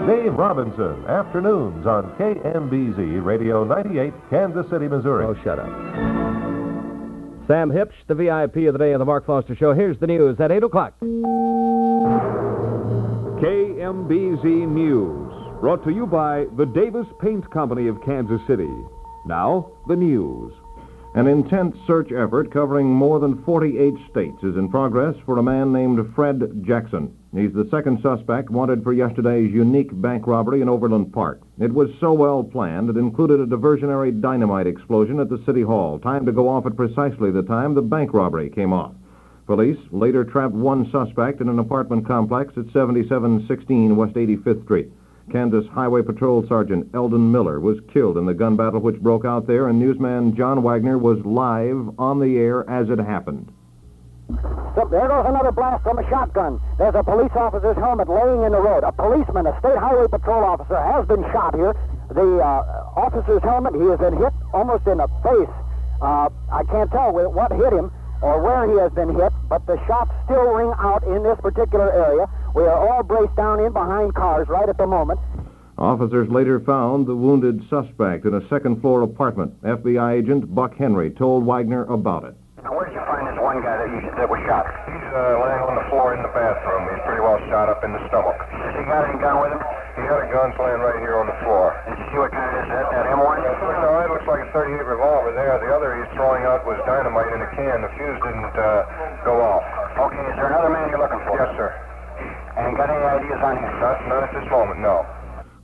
Dave Robinson, afternoons on KMBZ Radio 98, Kansas City, Missouri. Oh, shut up. Sam Hipsch, the VIP of the day of the Mark Foster Show. Here's the news at 8 o'clock. KMBZ News, brought to you by the Davis Paint Company of Kansas City. Now, the news. An intense search effort covering more than 48 states is in progress for a man named Fred Jackson. He's the second suspect wanted for yesterday's unique bank robbery in Overland Park. It was so well planned it included a diversionary dynamite explosion at the City Hall, timed to go off at precisely the time the bank robbery came off. Police later trapped one suspect in an apartment complex at 7716 West 85th Street. Kansas Highway Patrol Sergeant Eldon Miller was killed in the gun battle which broke out there, and newsman John Wagner was live on the air as it happened. So there goes another blast from a shotgun. There's a police officer's helmet laying in the road. A policeman, a state highway patrol officer, has been shot here. The officer's helmet, he has been hit almost in the face. I can't tell what hit him or where he has been hit, but the shots still ring out in this particular area. We are all braced down in behind cars right at the moment. Officers later found the wounded suspect in a second-floor apartment. FBI agent Buck Henry told Wagner about it. Now, where did you find this one guy that was shot? He's laying on the floor in the bathroom. He's pretty well shot up in the stomach. Has he got any gun with him? He had a gun laying right here on the floor. Did you see what kind it is? That M1? No, it looks like a 38 revolver there. The other he's throwing out was dynamite in a can. The fuse didn't go off. Okay, is there another man you're looking for? Yes, sir. And got any ideas on him? Not at this moment, no.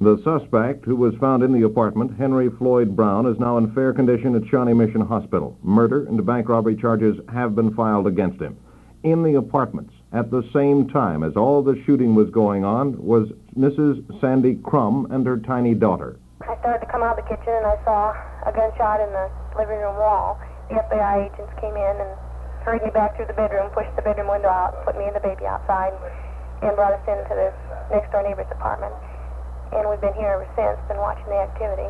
The suspect, who was found in the apartment, Henry Floyd Brown, is now in fair condition at Shawnee Mission Hospital. Murder and bank robbery charges have been filed against him. In the apartments, at the same time as all the shooting was going on, was Mrs. Sandy Crum and her tiny daughter. I started to come out of the kitchen and I saw a gunshot in the living room wall. The FBI agents came in and hurried me back through the bedroom, pushed the bedroom window out, put me and the baby outside, and brought us into this next-door neighbor's apartment. And we've been here ever since, been watching the activity.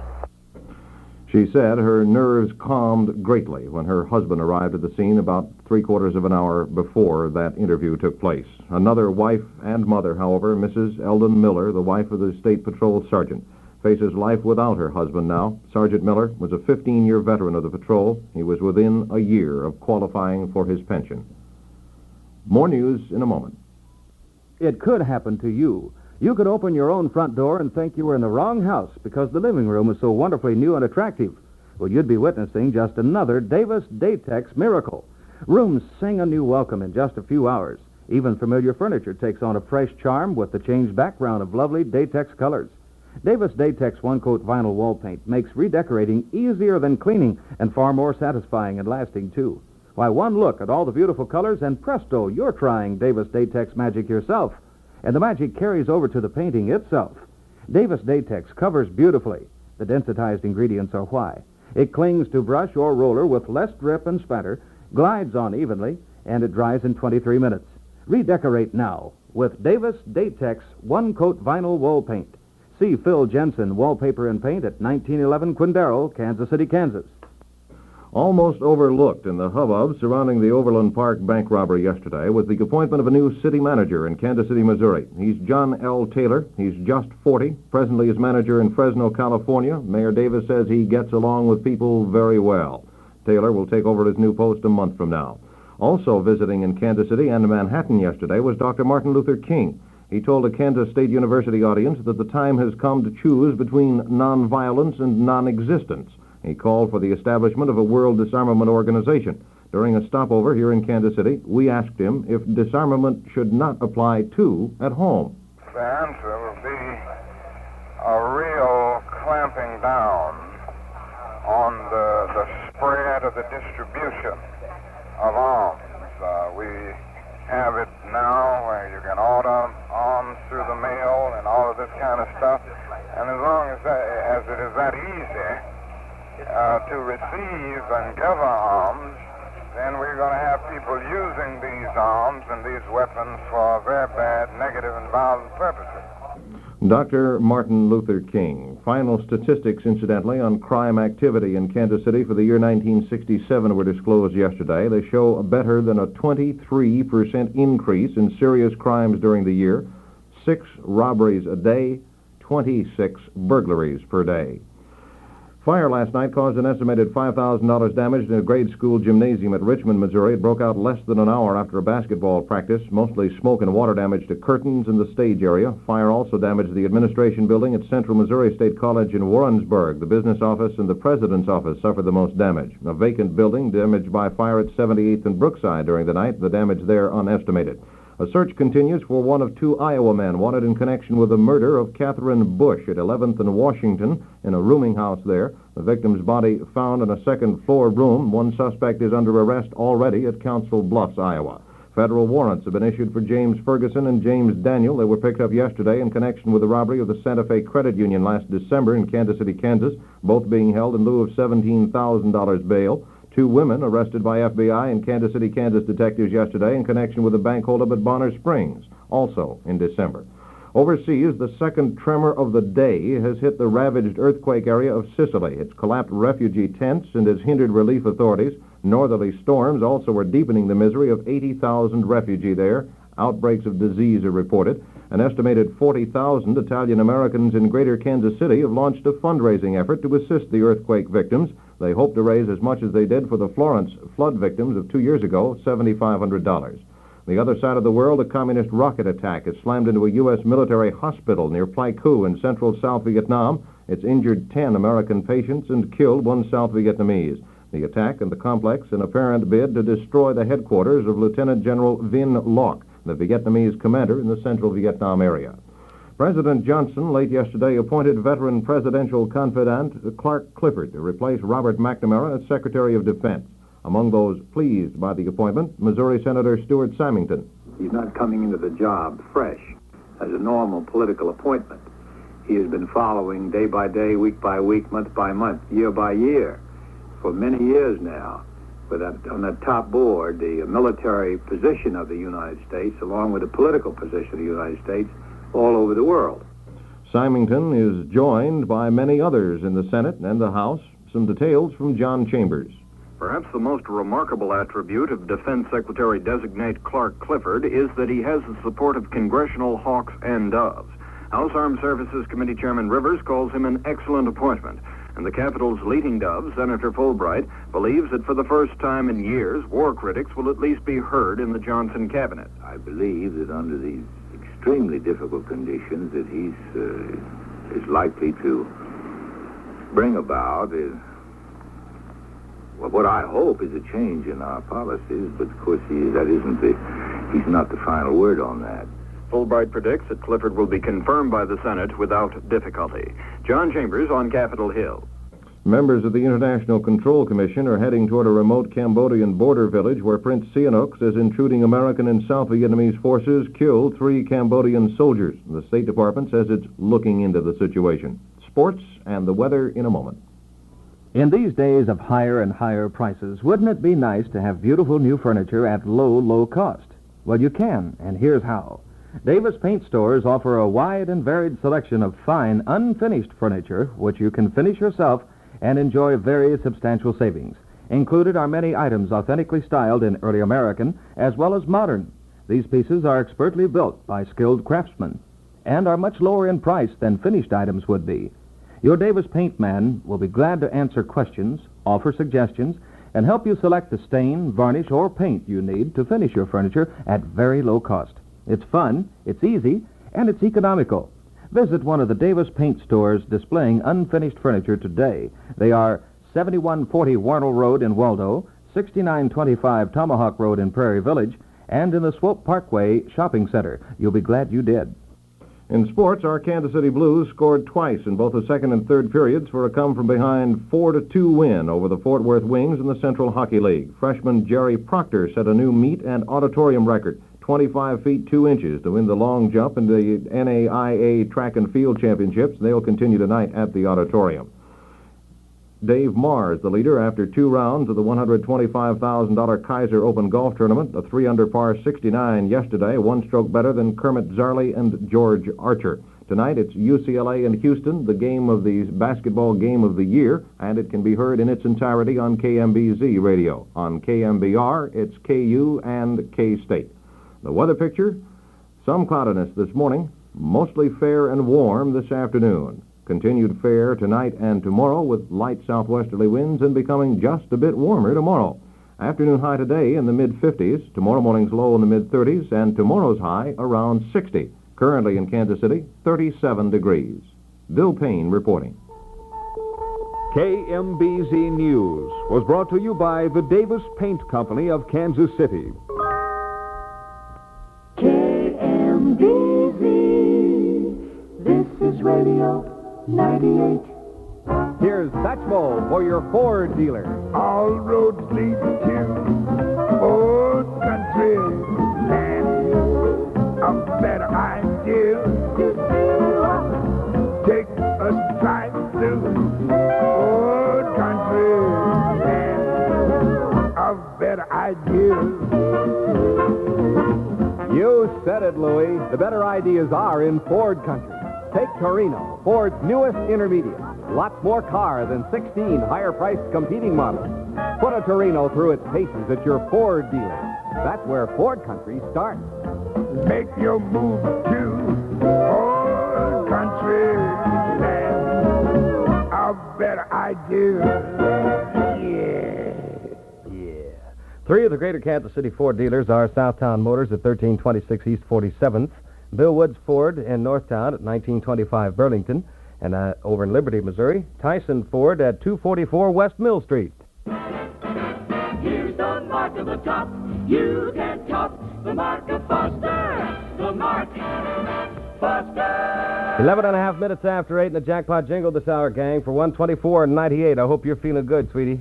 She said her nerves calmed greatly when her husband arrived at the scene about 3/4 of an hour before that interview took place. Another wife and mother, however, Mrs. Eldon Miller, the wife of the State Patrol Sergeant, faces life without her husband now. Sergeant Miller was a 15-year veteran of the patrol. He was within a year of qualifying for his pension. More news in a moment. It could happen to you. You could open your own front door and think you were in the wrong house because the living room is so wonderfully new and attractive. Well, you'd be witnessing just another Davis Datex miracle. Rooms sing a new welcome in just a few hours. Even familiar furniture takes on a fresh charm with the changed background of lovely Datex colors. Davis Datex one-coat vinyl wall paint makes redecorating easier than cleaning and far more satisfying and lasting, too. Why, one look at all the beautiful colors and presto, you're trying Davis Datex magic yourself. And the magic carries over to the painting itself. Davis Datex covers beautifully. The densitized ingredients are why. It clings to brush or roller with less drip and spatter, glides on evenly, and it dries in 23 minutes. Redecorate now with Davis Datex one-coat vinyl wall paint. See Phil Jensen, Wallpaper and Paint at 1911 Quindaro, Kansas City, Kansas. Almost overlooked in the hubbub surrounding the Overland Park bank robbery yesterday was the appointment of a new city manager in Kansas City, Missouri. He's John L. Taylor. He's just 40. Presently is manager in Fresno, California. Mayor Davis says he gets along with people very well. Taylor will take over his new post a month from now. Also visiting in Kansas City and Manhattan yesterday was Dr. Martin Luther King. He told a Kansas State University audience that the time has come to choose between nonviolence and non-existence. He called for the establishment of a world disarmament organization. During a stopover here in Kansas City, we asked him if disarmament should not apply, too, at home. The answer will be a real clamping down on the spread of the distribution of arms. We have it now where you can order arms through the mail and all of this kind of stuff. And as long as it is that easy to receive and give arms, then we're going to have people using these arms and these weapons for very bad, negative, and violent purposes. Dr. Martin Luther King. Final statistics, incidentally, on crime activity in Kansas City for the year 1967 were disclosed yesterday. They show a better than a 23% increase in serious crimes during the year, 6 robberies a day, 26 burglaries per day. Fire last night caused an estimated $5,000 damage in a grade school gymnasium at Richmond, Missouri. It broke out less than an hour after a basketball practice. Mostly smoke and water damage to curtains in the stage area. Fire also damaged the administration building at Central Missouri State College in Warrensburg. The business office and the president's office suffered the most damage. A vacant building damaged by fire at 78th and Brookside during the night. The damage there unestimated. A search continues for one of two Iowa men wanted in connection with the murder of Catherine Bush at 11th and Washington in a rooming house there. The victim's body found in a second-floor room. One suspect is under arrest already at Council Bluffs, Iowa. Federal warrants have been issued for James Ferguson and James Daniel. They were picked up yesterday in connection with the robbery of the Santa Fe Credit Union last December in Kansas City, Kansas, both being held in lieu of $17,000 bail. Two women arrested by FBI and Kansas City, Kansas detectives yesterday in connection with a bank holdup at Bonner Springs, also in December. Overseas, the second tremor of the day has hit the ravaged earthquake area of Sicily. It's collapsed refugee tents and has hindered relief authorities. Northerly storms also are deepening the misery of 80,000 refugees there. Outbreaks of disease are reported. An estimated 40,000 Italian Americans in greater Kansas City have launched a fundraising effort to assist the earthquake victims. They hope to raise as much as they did for the Florence flood victims of 2 years ago, $7,500. The other side of the world, a communist rocket attack has slammed into a U.S. military hospital near Pleiku in central South Vietnam. It's injured 10 American patients and killed one South Vietnamese. The attack and the complex, an apparent bid to destroy the headquarters of Lieutenant General Vinh Loc, the Vietnamese commander in the central Vietnam area. President Johnson late yesterday appointed veteran presidential confidant Clark Clifford to replace Robert McNamara as Secretary of Defense. Among those pleased by the appointment, Missouri Senator Stuart Symington. He's not coming into the job fresh as a normal political appointment. He has been following day by day, week by week, month by month, year by year for many years now. On the top board, the military position of the United States, along with the political position of the United States, all over the world. Symington is joined by many others in the Senate and the House. Some details from John Chambers. Perhaps the most remarkable attribute of Defense Secretary-designate Clark Clifford is that he has the support of congressional hawks and doves. House Armed Services Committee Chairman Rivers calls him an excellent appointment. And the Capitol's leading dove, Senator Fulbright, believes that for the first time in years, war critics will at least be heard in the Johnson cabinet. I believe that under these extremely difficult conditions that he's is likely to bring about what I hope is a change in our policies, but of course he's not the final word on that. Fulbright predicts that Clifford will be confirmed by the Senate without difficulty. John Chambers on Capitol Hill. Members of the International Control Commission are heading toward a remote Cambodian border village where Prince Sihanouk says intruding American and South Vietnamese forces killed 3 Cambodian soldiers. The State Department says it's looking into the situation. Sports and the weather in a moment. In these days of higher and higher prices, wouldn't it be nice to have beautiful new furniture at low, low cost? Well, you can, and here's how. Davis Paint Stores offer a wide and varied selection of fine, unfinished furniture, which you can finish yourself and enjoy very substantial savings. Included are many items authentically styled in early American as well as modern. These pieces are expertly built by skilled craftsmen and are much lower in price than finished items would be. Your Davis Paint man will be glad to answer questions, offer suggestions, and help you select the stain, varnish, or paint you need to finish your furniture at very low cost. It's fun, it's easy, and it's economical. Visit one of the Davis Paint stores displaying unfinished furniture today. They are 7140 Warnell Road in Waldo, 6925 Tomahawk Road in Prairie Village, and in the Swope Parkway Shopping Center. You'll be glad you did. In sports, our Kansas City Blues scored twice in both the second and third periods for a come-from-behind 4-2 win over the Fort Worth Wings in the Central Hockey League. Freshman Jerry Proctor set a new meet and auditorium record, 25 feet 2 inches, to win the long jump in the NAIA Track and Field Championships. They'll continue tonight at the auditorium. Dave Marr is the leader after 2 rounds of the $125,000 Kaiser Open Golf Tournament, a 3-under par 69 yesterday, 1 stroke better than Kermit Zarley and George Archer. Tonight it's UCLA and Houston, the basketball game of the year, and it can be heard in its entirety on KMBZ radio. On KMBR, it's KU and K-State. The weather picture, some cloudiness this morning, Mostly fair and warm this afternoon. Continued fair tonight and tomorrow with light southwesterly winds and becoming just a bit warmer tomorrow. Afternoon high today in the mid-50s, tomorrow morning's low in the mid-30s, and tomorrow's high around 60. Currently in Kansas City, 37 degrees. Bill Paine reporting. KMBZ News was brought to you by the Davis Paint Company of Kansas City. KMBZ, this is Radio 98. Here's Satchmo for your Ford dealer. All roads lead to old country land. A better idea. Take us drive through old country land. A better idea. You said it, Louie. The better ideas are in Ford country. Take Torino, Ford's newest intermediate. Lots more car than 16 higher-priced competing models. Put a Torino through its paces at your Ford dealer. That's where Ford country starts. Make your move to old country land. A better idea. Yeah. Three of the greater Kansas City Ford dealers are Southtown Motors at 1326 East 47th, Bill Woods Ford in Northtown at 1925 Burlington, and over in Liberty, Missouri, Tyson Ford at 244 West Mill Street. Here's the mark of the top. You can top the mark of Foster. The mark, Foster. 11 and a half minutes after 8 in the jackpot jingle this hour, gang, for 124.98. I hope you're feeling good, sweetie.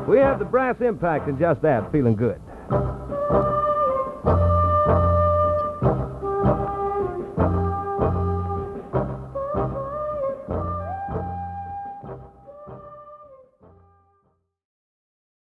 We have the brass impact in just that, feeling good.